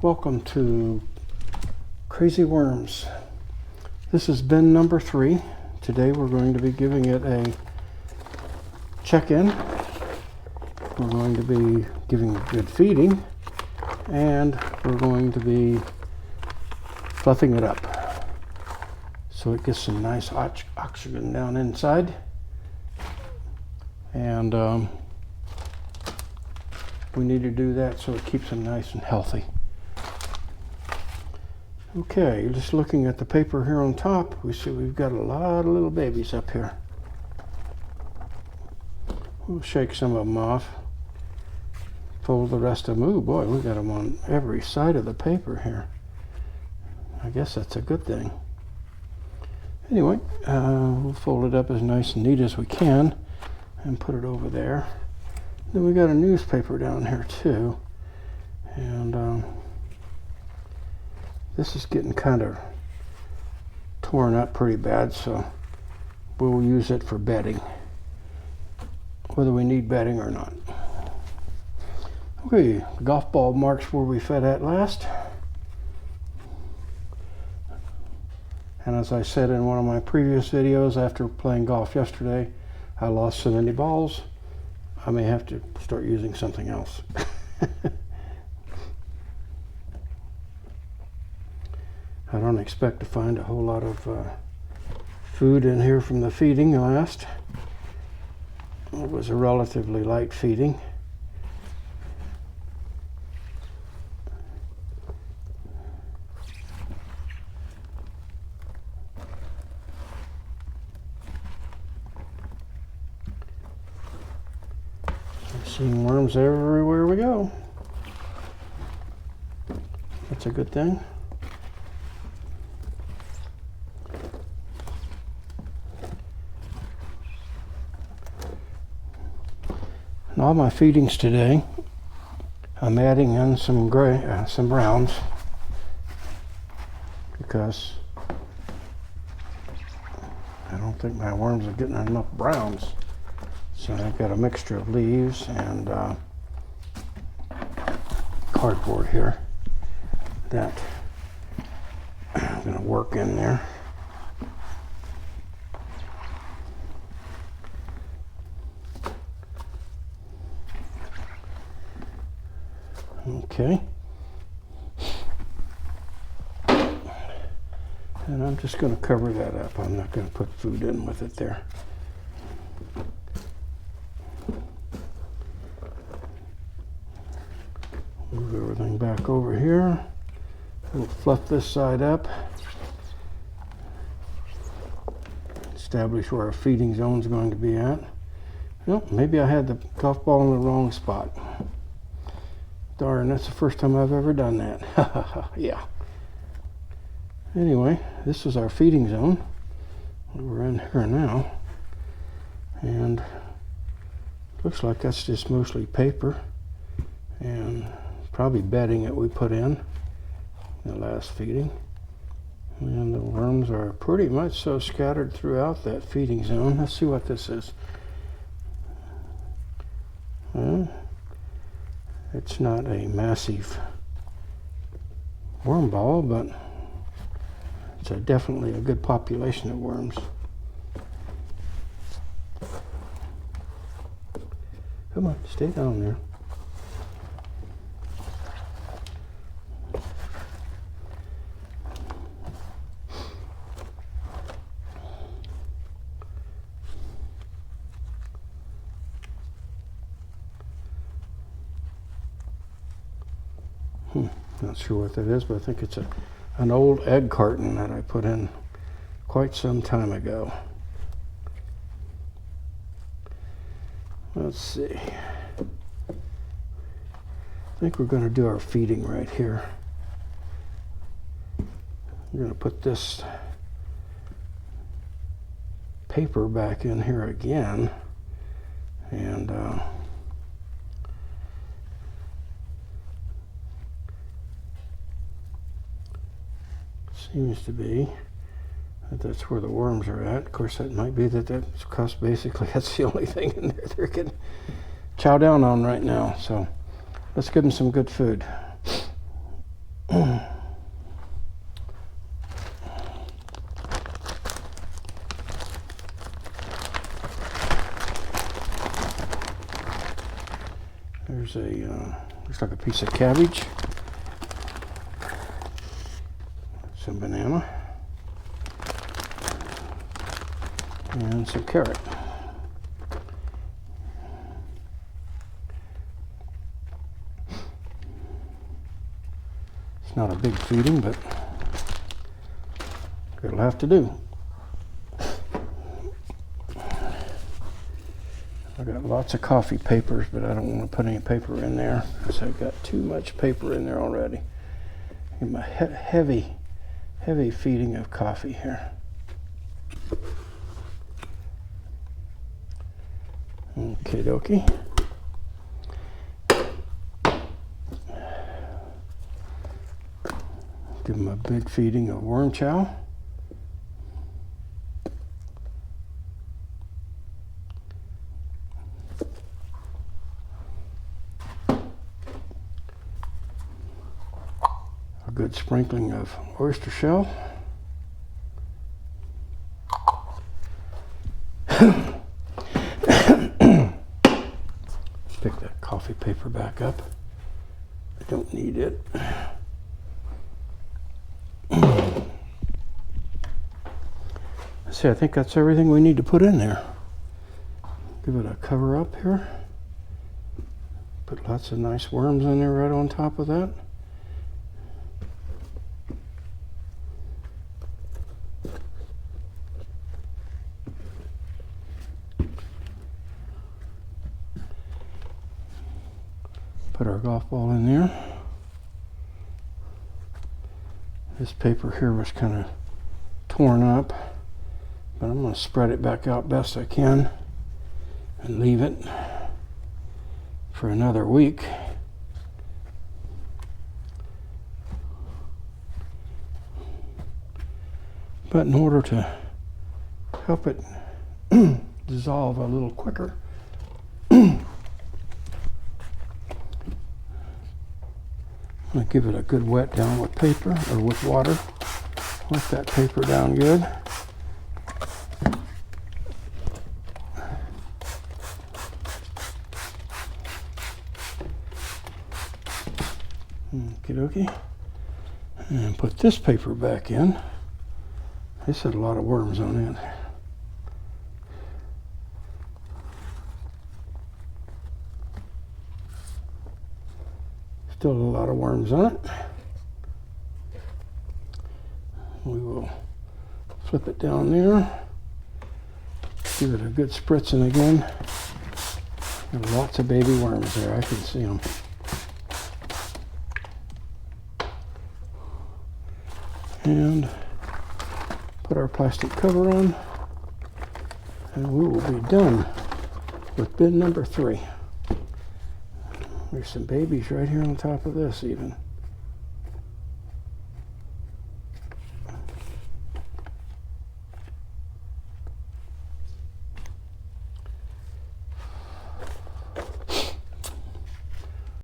Welcome to Crazy Worms. This is bin number 3. Today we're going to be giving it a check-in. We're going to be giving it good feeding, and we're going to be fluffing it up so it gets some nice oxygen down inside. And we need to do that so it keeps them nice and healthy. Okay, just looking at the paper here on top, we see we've got a lot of little babies up here. We'll shake some of them off, fold the rest of them. Oh boy, we got them on every side of the paper here. I guess that's a good thing. Anyway, we'll fold it up as nice and neat as we can and put it over there. Then we got a newspaper down here too, and this is getting kind of torn up pretty bad, so we'll use it for bedding, whether we need bedding or not. Okay, the golf ball marks where we fed at last. And as I said in one of my previous videos, after playing golf yesterday, I lost so many balls, I may have to start using something else. I don't expect to find a whole lot of food in here from the feeding last. It was a relatively light feeding. I've seen worms everywhere we go. That's a good thing. In all my feedings today, I'm adding in some browns, because I don't think my worms are getting enough browns. So I've got a mixture of leaves and cardboard here that I'm going to work in there. Okay, and I'm just going to cover that up. I'm not going to put food in with it there. Move everything back over here. We'll fluff this side up. Establish where our feeding zone is going to be at. Well, maybe I had the golf ball in the wrong spot. Darn, that's the first time I've ever done that. Yeah. Anyway, this is our feeding zone. We're in here now. And looks like that's just mostly paper and probably bedding that we put in the last feeding. And the worms are pretty much so scattered throughout that feeding zone. Let's see what this is. It's not a massive worm ball, but it's definitely a good population of worms. Come on, stay down there. Not sure what that is, but I think it's an old egg carton that I put in quite some time ago. Let's see. I think we're going to do our feeding right here. I'm going to put this paper back in here again, and seems to be that's where the worms are at. Of course, that might be that's because basically that's the only thing in there they're getting chow down on right now. So let's give them some good food. There's a, looks like a piece of cabbage, some banana, and some carrot. It's not a big feeding, but it'll have to do. I got lots of coffee papers, but I don't want to put any paper in there because I've got too much paper in there already. Give my heavy feeding of coffee here. Okie dokie. Give them a big feeding of worm chow. A good sprinkling of oyster shell. Pick that coffee paper back up. I don't need it. See, I think that's everything we need to put in there. Give it a cover up here. Put lots of nice worms in there right on top of that. Put our golf ball in there. This paper here was kind of torn up, but I'm going to spread it back out best I can and leave it for another week. But in order to help it dissolve a little quicker, I'm going to give it a good wet down with paper or with water. Wet that paper down good. Okie dokie. And put this paper back in. This had a lot of worms on it. Still a lot of worms on it. We will flip it down there. Give it a good spritzing again. There are lots of baby worms there. I can see them. And put our plastic cover on. And we will be done with bin number 3. There's some babies right here on top of this even.